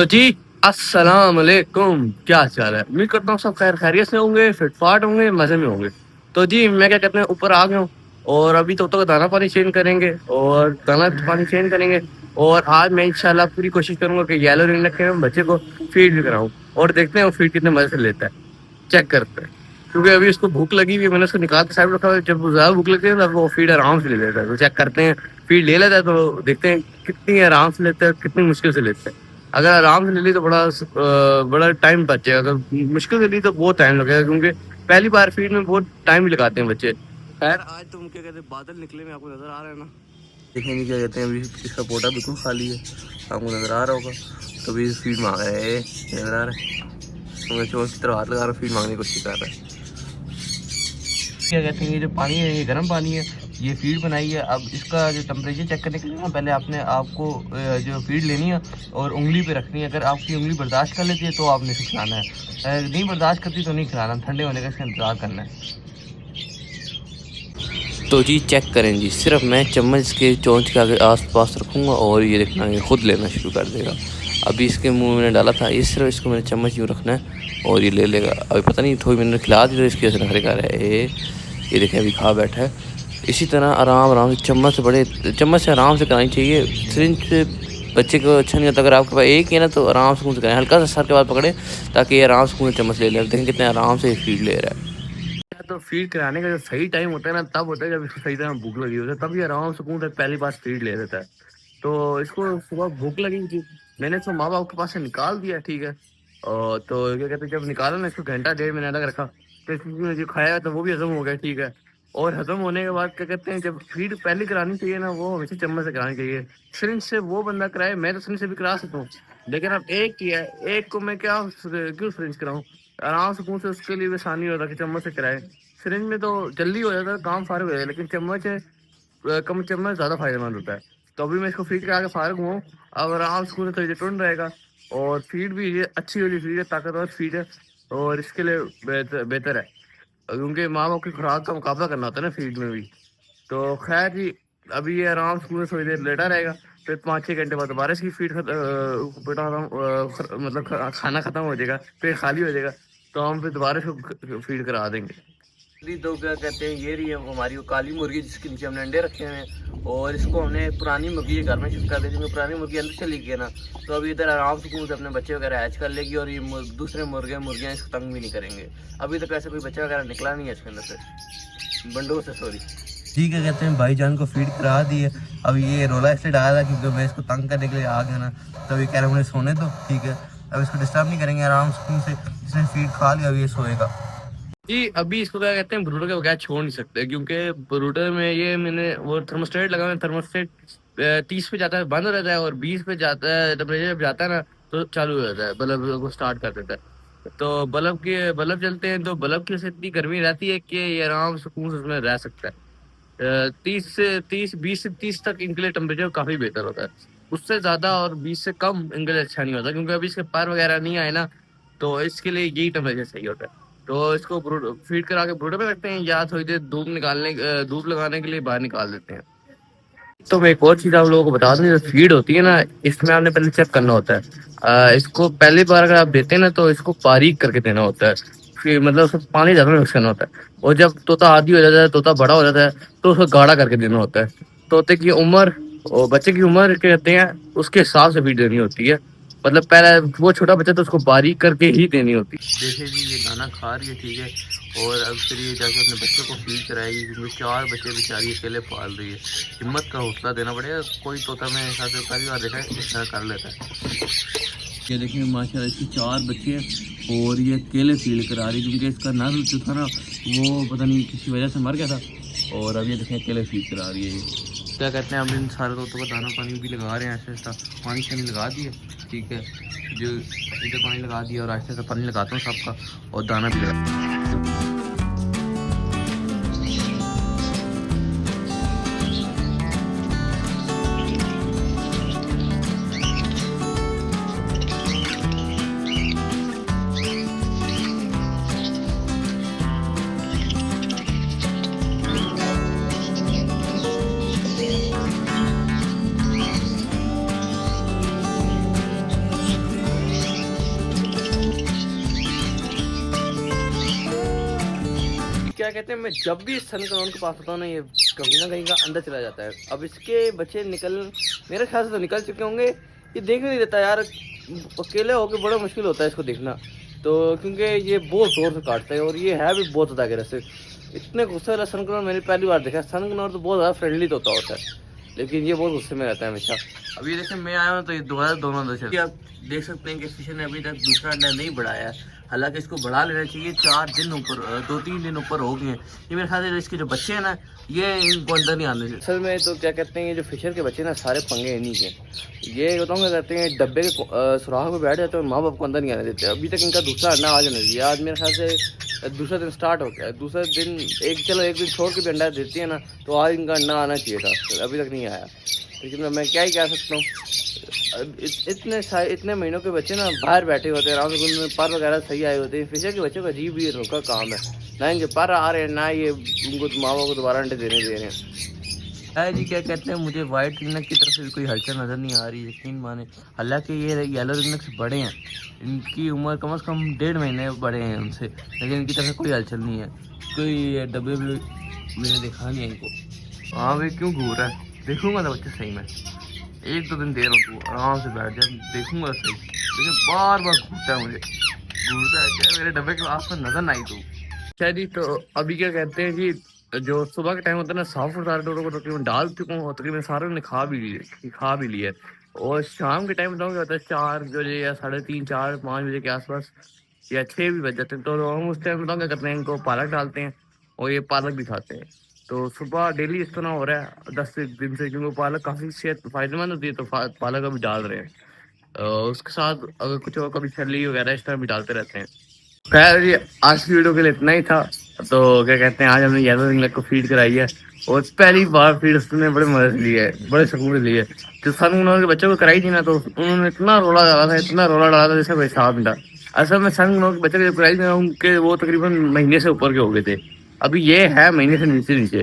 तो जी अस्सलाम वालेकुम, क्या चाल है। उम्मीद करता हूँ सब खैर खैरियत से होंगे, फिटफाट होंगे, मज़े में होंगे। तो जी मैं क्या कहते हैं ऊपर आ गया हूँ और अभी तोतों का दाना पानी चेंज करेंगे और दाना पानी चेंज करेंगे। और आज मैं इंशाल्लाह पूरी कोशिश करूंगा कि येलो रिंग रखे हुए बच्चे को फीड भी कराऊं और देखते हैं वो फीड कितने मजे से लेता है। चेक करते हैं, क्योंकि अभी उसको भूख लगी हुई है, मैंने उसको निकाल के साइड रखा हुआ है। जब वो ज्यादा भूख लगती है तब वो फीड आराम से ले लेता है, तो चेक करते हैं। फीड ले लेता है तो देखते हैं कितनी आराम से लेते हैं, कितनी मुश्किल से लेते हैं। अगर आराम से ले ली तो बड़ा टाइम बच जाएगा, अगर मुश्किल से ली तो बहुत टाइम लगेगा, क्योंकि पहली बार फीड में बहुत टाइम भी लगाते हैं बच्चे। खैर आज तो क्या कहते हैं बादल निकले में आपको नजर आ रहा है ना, देखेंगे क्या कहते हैं। अभी इसका पोटा बिल्कुल खाली है, आपको नजर आ रहा होगा। तो अभी फीड मांग रहा है, नजर आ रहा है। तो मैं चोर की तरह हाथ लगा रहा हूँ, फीड मांगने की कोशिश कर रहा है। क्या कहते हैं ये जो पानी है ये गर्म पानी है, ये फीड बनाई है। अब इसका जो टेम्परेचर चेक करने के लिए ना पहले आपको जो फीड लेनी है और उंगली पे रखनी है। अगर आपकी उंगली बर्दाश्त कर लेती है तो आपने इसे खिलाना है, अगर नहीं बर्दाश्त करती तो नहीं खिलाना, ठंडे होने का इसका इंतजार करना है। तो जी चेक करें जी, सिर्फ मैं चम्मच के चोंच के आगे आस पास रखूँगा और ये देखना ये खुद लेना शुरू कर देगा। अभी इसके मुंह में मैंने डाला था, ये सिर्फ इसको मैंने चम्मच यूँ रखना है और ये ले लेगा। अभी पता नहीं थोड़ी मैंने खिला दी तो इसकी वजह से नखरे कर रहा है। ये देखें अभी खा बैठा है। इसी तरह आराम आराम से चम्मच से आराम से करानी चाहिए। सिरिंज से बच्चे को अच्छा नहीं होता। अगर आपके पास एक ही है ना तो आराम से करें, हल्का सा सर के बाद पकड़े ताकि ये आराम से चम्मच ले ले। देखें कितने आराम से फीड ले रहा है। तो फीड कराने का जो सही टाइम होता है ना तब होता है जब इसको सही तरह भूख लगी होती है, तब ये आराम सुकून से पहली बार फीड ले लेता है। तो इसको सुबह भूख लगी थी, मैंने इसको माँ बाप के पास से निकाल दिया, ठीक है। और तो क्या कहते हैं जब निकाला ना इसको घंटा डेढ़ महीने अलग रखा तो इसने जो खाया तो वो भी हजम हो गया, ठीक है। और हजम होने के बाद क्या कहते हैं जब फीड पहले करानी चाहिए ना वो हमेशा चम्मच से करानी चाहिए। सिरिंज से वो बंदा कराए, मैं तो सिरिंज से भी करा सकता हूँ, लेकिन अब एक ही है, एक को मैं क्यों सिरिंज कराऊँ। आराम सुकून से उसके लिए भी आसानी होता है कि चम्मच से कराए। सिरिंज में तो जल्दी हो जाता है काम, फारग हो जाता है, लेकिन चम्मच है कम चम्मच ज़्यादा फायदेमंद होता है। तो अभी मैं इसको फीड करा के फारग हूँ, अब आराम से तो ये टुन रहेगा। और फीड भी ये अच्छी वाली फीड है, ताकतवर फीड है और इसके लिए बेहतर है, क्योंकि माँ बाप की खुराक का मुकाबला करना होता है ना फीड में भी। तो खैर जी अभी ये आराम से थोड़ी देर लेटा रहेगा, फिर 5-6 घंटे बाद दोबारा इसकी फीड मतलब खाना खत्म हो जाएगा, फिर खाली हो जाएगा, तो हम फिर दोबारा इसको फीड करा देंगे। तो क्या कहते हैं ये रही है हमारी वो काली मुर्गी जिसके नीचे हमने अंडे रखे हुए हैं, और इसको हमने पुरानी मुर्गी के घर में शिफ्ट कर दी थी। पुरानी मुर्गी अंदर चली गई ना, तो अभी इधर आराम से अपने बच्चे वगैरह हैच कर लेगी और ये दूसरे मुर्गियाँ इसको तंग भी नहीं करेंगे। अभी तक ऐसे कोई बच्चा वगैरह निकला नहीं है इसके अंदर से, बंडों से, सॉरी। ठीक है, कहते हैं भाईजान को फीड करा दी है। अब ये रोला इसलिए डाला था क्योंकि मैं इसको तंग करने के लिए आ गया ना, तो अभी कह रहे मुझे सोने दो, ठीक है। अब इसको डिस्टर्ब नहीं करेंगे, आराम से इसने फीड खा लिया, अभी ये सोएगा जी। अभी इसको क्या कहते हैं ब्रूडर के बगैर छोड़ नहीं सकते, क्योंकि ब्रूडर में ये मैंने वो थर्मोस्टेट लगा है। थर्मोस्टेट 30 पे जाता है बंद हो जाता है और 20 पे जाता है, टेम्परेचर जब जाता है ना तो चालू हो जाता है, बल्ब को स्टार्ट कर देता है। तो बल्ब जलते हैं तो बल्ब की वजह से इतनी गर्मी रहती है कि ये आराम सुकून से उसमें रह सकता है। 20 से 30 तक इनके लिए टेम्परेचर काफ़ी बेहतर होता है। उससे ज़्यादा और 20 से कम इनके लिए अच्छा नहीं होता, क्योंकि अभी इसके पर वगैरह नहीं आए ना, तो इसके लिए यही टेम्परेचर सही होता है। तो इसको फीड करा के ब्रूडर में रखते हैं या थोड़ी देर धूप लगाने के लिए बाहर निकाल देते हैं। तो मैं एक और चीज़ आप लोगों को बता दूं, जो फीड होती है ना इसमें आपने पहले चेक करना होता है। इसको पहली बार अगर आप देते हैं ना तो इसको बारीक करके देना होता है, फिर मतलब उसमें पानी ज़्यादा मिक्स करना होता है। और जब तोता आदी हो जाता है, तोता बड़ा हो जाता है, तो उसको गाढ़ा करके देना होता है। तोते की उम्र और बच्चे की उम्र कहते हैं उसके हिसाब से फीड देनी होती है। मतलब पहले वो छोटा बच्चा तो उसको बारीक करके ही देनी होती है। देखिए जी ये दाना खा रही है, ठीक है। और अब फिर ये जाके अपने बच्चों को फीड कराएगी, क्योंकि 4 बच्चे बेचारी अकेले पाल रही है। हिम्मत का हौसला देना पड़ेगा, कोई तोता में साथ पहली बार देखा है इस तरह कर लेता है। ये देखिए माशाल्लाह इसकी 4 बच्चे हैं और ये अकेले फीड करा रही है, क्योंकि इसका नर जो था ना वो पता नहीं किसी वजह से मर गया था, और अब ये देखें अकेले फीड करा रही है। क्या कहते हैं हम इन सारे तोतों का दाना पानी भी लगा रहे हैं, ऐसे ऐसा पानी शानी लगा दिए, ठीक है। जो इधर पानी लगा दिया और आहिस्ते से पानी लगाता हूँ सबका, और दाना भी लगा। क्या कहते हैं, मैं जब भी सन करोन के पास होता हूँ ना, ये कहीं ना कहीं का अंदर चला जाता है। अब इसके बच्चे मेरे ख्याल से तो निकल चुके होंगे, ये देख नहीं देता यार, अकेले होकर बड़ा मुश्किल होता है इसको देखना, तो क्योंकि ये बहुत ज़ोर से काटता है और ये है भी बहुत ज़्यादा अग्रेसिव। इतने गुस्से वाला सन करोन मैंने पहली बार देखा। सन करोन तो बहुत ज़्यादा फ्रेंडली तो होता है, लेकिन ये बहुत गुस्से में रहता है हमेशा। अब ये देखें मैं आया हूँ तो ये दोबारा दोनों अंदर चल, आप देख सकते हैं कि फिशर ने अभी तक दूसरा अंडा नहीं बढ़ाया है, हालांकि इसको बढ़ा लेना चाहिए। 4 दिन ऊपर 2-3 दिन ऊपर हो गए हैं। ये मेरे ख्याल से इसके जो बच्चे हैं ना, ये इनको अंदर नहीं आने चाहिए। असल में तो क्या कहते हैं, ये जो फिशर के बच्चे ना सारे पंगे इन्हीं के। ये बताऊँ क्या करते हैं, डब्बे के सुराख में बैठ जाते हैं और माँ बाप को अंदर नहीं आने देते। अभी तक इनका दूसरा अंडा आ जाना चाहिए। आज मेरे ख्याल से दूसरा दिन स्टार्ट हो गया। दूसरा दिन एक दिन छोड़ के भी अंडा देती है ना, तो आज इनका अंडा आना चाहिए था, अभी तक नहीं आया। लेकिन मैं क्या ही कह सकता हूँ, इतने महीनों के बच्चे ना बाहर बैठे होते हैं आराम से, उनमें पर वगैरह सही आए होते हैं। फिशर के बच्चों का अजीब ही रोका काम है, ना इनके पर आ रहे हैं, ना ये उनको माँ बाप को दोबारा अंडे देने दे रहे हैं। जी क्या कहते हैं, मुझे वाइट रिंगनेक की तरफ से कोई हलचल नज़र नहीं आ रही, यकीन माने। हालांकि ये येलो रिंगनेक से बड़े हैं, इनकी उम्र कम से कम 1.5 महीने बड़े हैं उनसे, लेकिन इनकी तरफ से कोई हलचल नहीं है। कोई डब्बे भी मैंने देखा नहीं है इनको। हाँ भाई क्यों घूर रहा है, देखूंगा ना बच्चे सही में, 1-2 दिन दे रहा हूँ, तू आराम से बैठ जा, देखूंगा सही। लेकिन बार बार घूरता है, मुझे घूरता है क्या, मेरे डब्बे के आस पास नजर ना आई तू। अच्छा जी, तो अभी क्या कहते हैं जी, जो सुबह के टाइम होता है ना, साफ सारे डोरों को तकरीबन डाल चुका हूँ, तकरीबन सारे ने खा भी लिया। और शाम के टाइम बताऊँ क्या होता है, 4 बजे या 3:30, 4, 5 बजे के आसपास या 6 भी बज जाते हैं, तो हम उस टाइम बताऊँ क्या करते हैं, इनको पालक डालते हैं और ये पालक भी खाते हैं। तो सुबह डेली इस तरह हो रहा है 10 दिन से, क्योंकि पालक काफ़ी सेहत फायदेमंद होती है, तो पालक अभी डाल रहे हैं। उसके साथ अगर कुछ और कभी छली वगैरह इस तरह भी डालते रहते हैं। खैर ये आज की वीडियो के लिए इतना ही था। तो क्या कहते हैं, आज हमने येलो रिंगनेक को फीड कराई है और पहली बार फीड उसने बड़े मजे से लिए है, बड़े सुकून से लिए। जो सन उन्होंने बच्चों को कराई थी ना, तो उन्होंने इतना रोला डाला था, इतना रोला डाला था जैसे कोई हिसाब नहीं था। असल में सन उन्होंने बच्चे जब कराई थी ना, उनके वो तकरीबन महीने से ऊपर के हो गए थे। अभी ये है महीने से नीचे।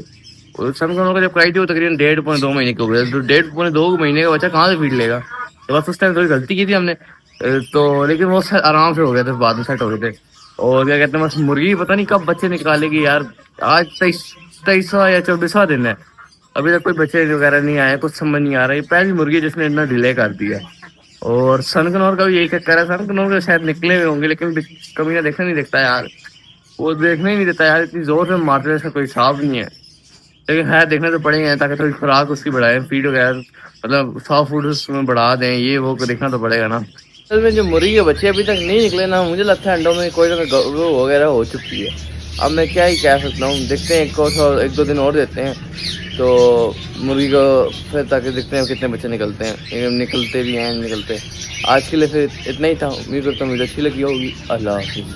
और सन उन्होंने जब कराई थी वो तकरीबन 1.5-2 महीने के हो गए। तो 1.5-2 महीने का बच्चा कहाँ से फीड लेगा। तो बस उस टाइम थोड़ी गलती की थी हमने, तो लेकिन वो आराम से हो गए थे, बाद में सेट हो गए थे। और क्या कहते हैं, बस मुर्गी पता नहीं कब बच्चे निकालेगी यार। आज 23वां या 24वां दिन है, अभी तक कोई बच्चे वगैरह नहीं आए, कुछ समझ नहीं आ रहा है। पहली मुर्गी जिसने इतना डिले कर दिया। और सनकनौर का भी यही चक्कर है, सनकनौर के शायद निकले हुए होंगे, लेकिन कभी ना देखने नहीं देखता यार, वो देखने ही नहीं देता यार, इतनी जोर से मारते जैसा कोई हिसाब नहीं है। लेकिन है देखने तो पड़ेंगे, ताकि थोड़ी खुराक उसकी बढ़ाए, फीड वगैरह मतलब सॉफ्ट फूड उसमें बढ़ा दें, ये वो देखना तो पड़ेगा ना। असल में जो मुर्गी के बच्चे अभी तक नहीं निकले ना, मुझे लगता है अंडों में कोई ना कोई वगैरह हो चुकी है। अब मैं क्या ही कह सकता हूँ, देखते हैं 1-2 दिन और देते हैं तो मुर्गी को, फिर ताकि देखते हैं कितने बच्चे निकलते हैं, निकलते भी हैं निकलते। आज के लिए फिर इतना ही था। उम्मीद करता हूँ वीडियो अच्छी लगी होगी। अल्लाह हाफिज़।